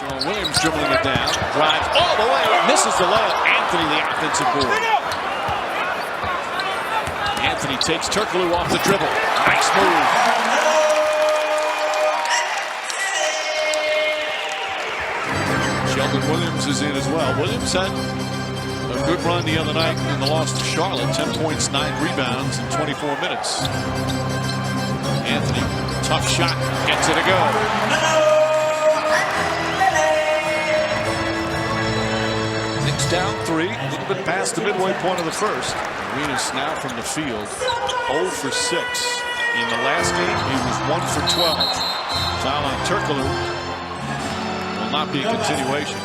So Williams dribbling it down, drives all the way, misses the layup. Anthony, the offensive board. Anthony takes Turkoglu off the dribble. Nice move. Sheldon Williams is in as well. Williams had a good run the other night in the loss to Charlotte. 10 points, 9 rebounds in 24 minutes. Anthony, tough shot, gets it to go. Knicks down 3, a little bit past the midway point of the first. Arenas now from the field, 0 for 6. In the last game, he was 1 for 12. Foul on Turkoglu will not be a continuation.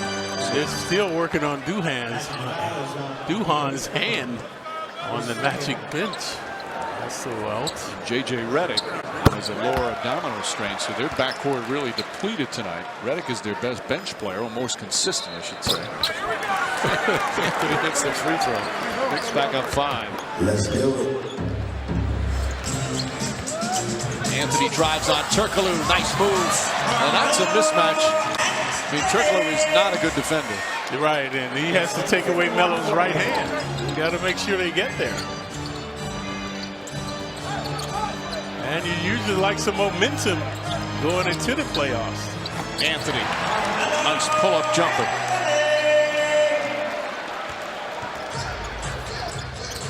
They're still working on Duhan's hand on the Magic bench. That's the out. J.J. Redick has a lower abdominal strain, so their backcourt really depleted tonight. Redick is their best bench player, or most consistent, I should say. He hits the free throw. Knicks back up 5. Let's do it. Anthony drives on Turkoglu. Nice move. And that's a mismatch. I mean, Turkoglu is not a good defender. You're right, and he has to take away Melo's right hand. You got to make sure they get there. And you usually like some momentum going into the playoffs. Anthony, nice pull-up jumper.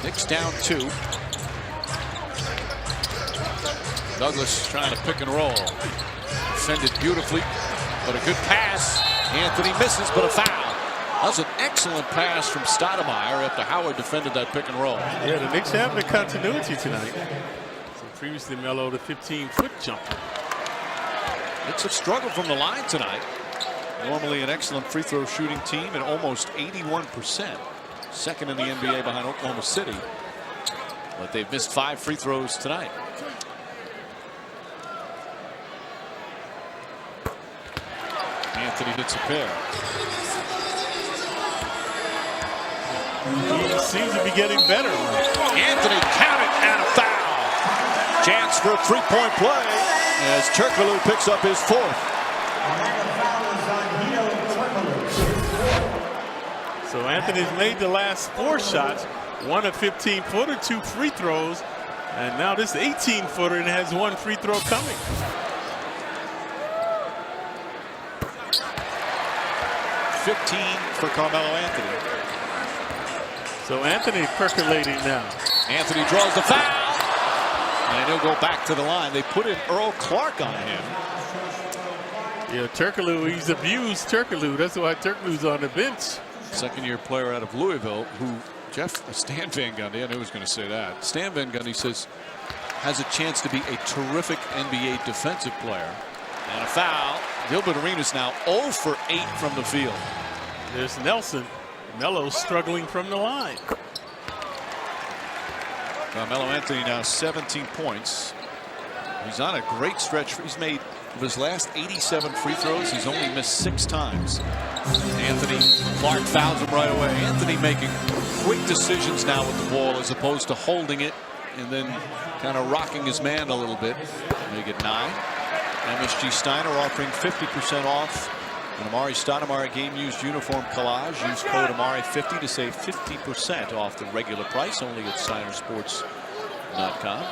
Knicks down 2. Douglas trying to pick and roll. Defended beautifully, but a good pass. Anthony misses, but a foul. That was an excellent pass from Stoudemire after Howard defended that pick and roll. Yeah, the Knicks have the continuity tonight. So previously Melo, the 15-foot jumper. It's a struggle from the line tonight. Normally an excellent free throw shooting team at almost 81%. Second in the NBA behind Oklahoma City. But they've missed 5 free throws tonight. Anthony hits a pair. He seems to be getting better. Anthony counted and a foul. Chance for a 3-point play as Turkoglu picks up his 4th. So Anthony's made the last 4 shots, 1 a 15-footer, 2 free throws, and now this 18-footer and has 1 free throw coming. For Carmelo Anthony. So Anthony percolating now. Anthony draws the foul, and he'll go back to the line. They put in Earl Clark on him. Yeah, Turkoglu, he's abused Turkoglu. That's why Turkoglu's on the bench. Second-year player out of Louisville, who Stan Van Gundy, I knew he was going to say that. Stan Van Gundy says has a chance to be a terrific NBA defensive player. And a foul. Gilbert Arenas now 0 for 8 from the field. There's Nelson. Melo struggling from the line. Melo Anthony now 17 points. He's on a great stretch. He's made of his last 87 free throws. He's only missed 6 times. Anthony, Clark fouls him right away. Anthony making quick decisions now with the ball as opposed to holding it and then kind of rocking his man a little bit. Make it 9. MSG Steiner offering 50% off an Amari Stoudemire game-used uniform collage. Use code Amari50 to save 50% off the regular price, only at SteinerSports.com.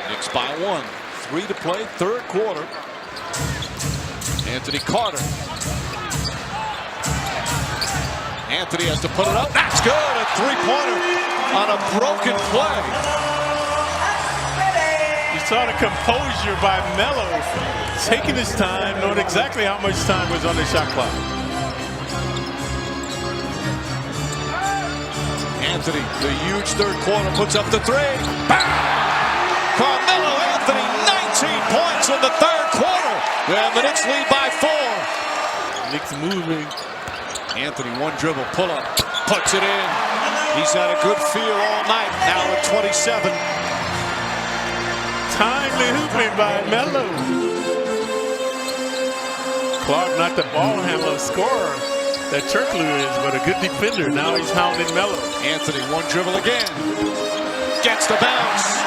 Knicks by 1. 3 to play, 3rd quarter. Anthony Carter. Anthony has to put it up. That's good. A 3-pointer on a broken play. You saw the composure by Melo, taking his time, knowing exactly how much time was on the shot clock. Anthony, the huge 3rd quarter, puts up the 3. Bang! Carmelo Anthony, 19 points in the 3rd quarter. And the Knicks lead by 4. Knicks moving. Anthony, 1 dribble, pull up, puts it in. He's had a good feel all night, now at 27. Timely hooping by Melo. Clark, not the ball handler, scorer that Turkoglu is, but a good defender. Now he's hounding Melo. Anthony, 1 dribble again. Gets the bounce.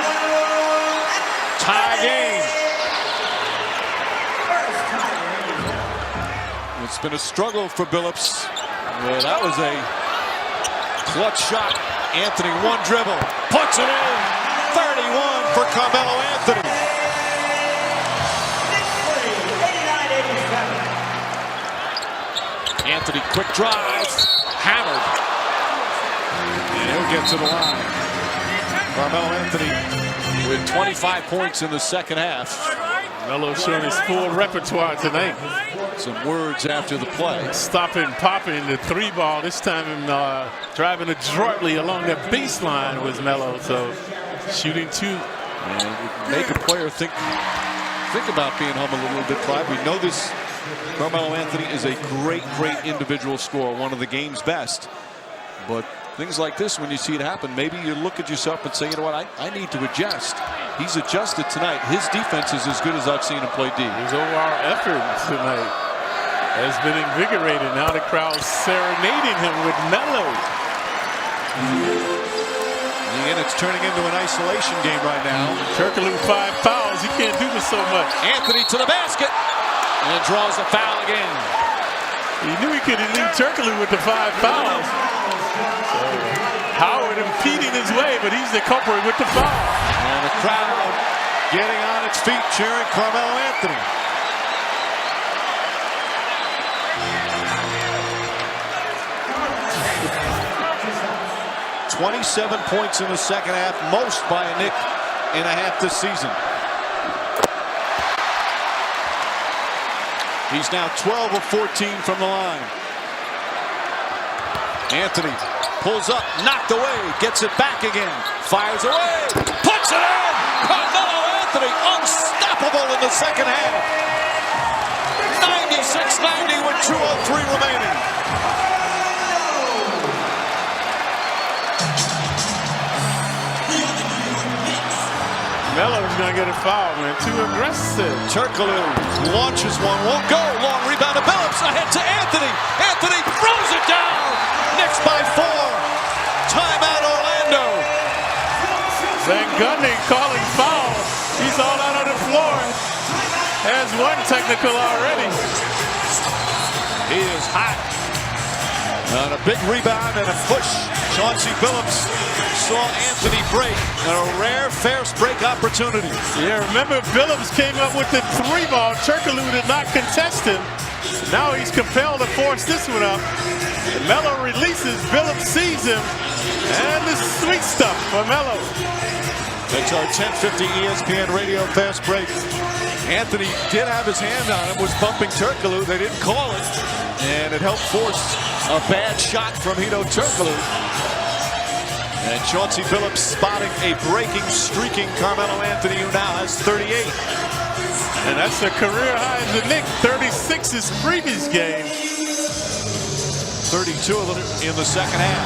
Tie game. It's been a struggle for Billups. Well, that was a clutch shot. Anthony, one dribble, puts it in. 31 for Carmelo Anthony. Anthony, quick drive, hammered, and he'll get to the line. Carmelo Anthony with 25 points in the second half. Melo showing his full repertoire tonight. Some words after the play. Stopping, popping the three ball. This time driving adroitly along the baseline was Melo. So shooting two. And it would make a player think about being humble a little bit, Clive. We know this. Carmelo Anthony is a great individual scorer, one of the game's best. But things like this, when you see it happen, maybe you look at yourself and say, you know what, I need to adjust. He's adjusted tonight. His defense is as good as I've seen him play D. His overall effort tonight has been invigorated. Now the crowd serenading him with Melo. And it's turning into an isolation game right now. Turkoglu 5 fouls. He can't do this so much. Anthony to the basket and draws a foul again. He knew he could leave Turkoglu with the 5 fouls. So Howard impeding his way, but he's the culprit with the foul. And the crowd getting on its feet, cheering Carmelo Anthony. "27 points in the second half, most by a Knick in a half this season. He's now 12 of 14 from the line. Anthony pulls up, knocked away, gets it back again, fires away, puts it in! Carmelo Anthony, unstoppable in the second half. 96-90 with 2:03 remaining. Melo's going to get a foul, man. Too aggressive. Turkoglu launches one, won't go. Long rebound to Billups, ahead to Anthony. Anthony throws it down. Knicks by 4. Timeout Orlando. Van Gundy calling foul. He's all out on the floor. Has one technical already. He is hot. On a big rebound and a push. Chauncey Billups saw Anthony break. And a rare fast break opportunity. Yeah, remember Billups came up with the 3 ball. Turkoglu did not contest him. Now he's compelled to force this one up. Melo releases. Billups sees him. And the sweet stuff for Melo. That's our 10:50 ESPN radio fast break. Anthony did have his hand on him, was bumping Turkoglu. They didn't call it. And it helped force a bad shot from Turkoglu. And Chauncey Billups spotting a breaking, streaking Carmelo Anthony, who now has 38. And that's a career high in the Knicks. 36 his previous game. 32 in the second half.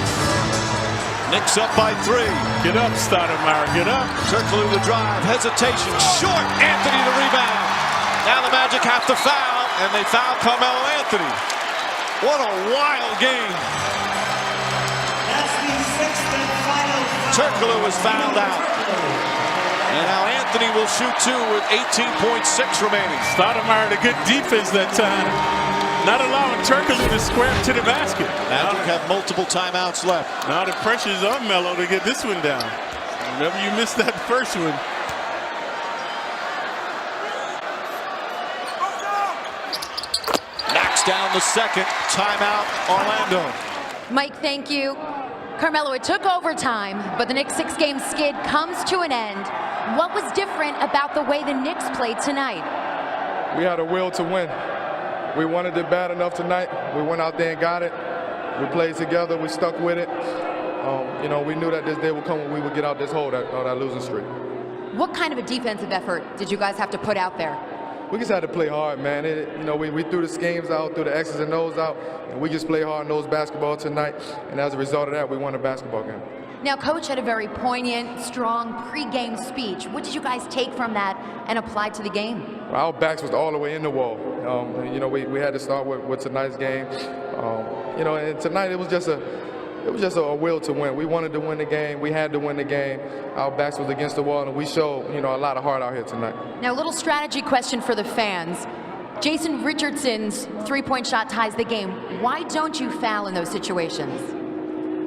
Knicks up by 3. Get up, Stoudemire, get up. Turkoglu the drive, hesitation, short. Anthony the rebound. Now the Magic have to foul, and they foul Carmelo Anthony. What a wild game. Turkoglu was fouled out. And now Anthony will shoot 2 with 18.6 remaining. Stoudemire, the good defense that time. Not allowing Turkoglu to square to the basket. Magic have multiple timeouts left. Now the pressure is on Melo to get this one down. Remember, you missed that first one. Knocks down the second. Timeout, Orlando. Mike, thank you. Carmelo, it took overtime, but the Knicks' 6-game skid comes to an end. What was different about the way the Knicks played tonight? We had a will to win. We wanted it bad enough tonight. We went out there and got it. We played together. We stuck with it. We knew that this day would come when we would get out this hole, that losing streak. What kind of a defensive effort did you guys have to put out there? We just had to play hard, man. We threw the schemes out, threw the X's and O's out, and we just played hard-nosed basketball tonight. And as a result of that, we won a basketball game. Now, Coach had a very poignant, strong pre-game speech. What did you guys take from that and apply to the game? Our backs was all the way in the wall. We had to start with tonight's game. And tonight it was just a will to win. We wanted to win the game. We had to win the game. Our backs was against the wall, and we showed, a lot of heart out here tonight. Now, a little strategy question for the fans. Jason Richardson's three-point shot ties the game. Why don't you foul in those situations?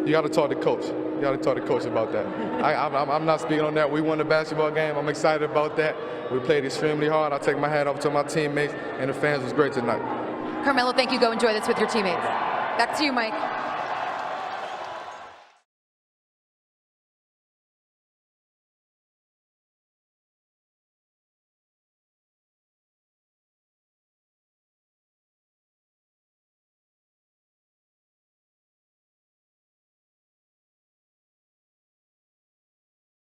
You got to talk to coach. You got to talk to coach about that. I'm not speaking on that. We won the basketball game. I'm excited about that. We played extremely hard. I take my hat off to my teammates, and the fans was great tonight. Carmelo, thank you. Go enjoy this with your teammates. Back to you, Mike.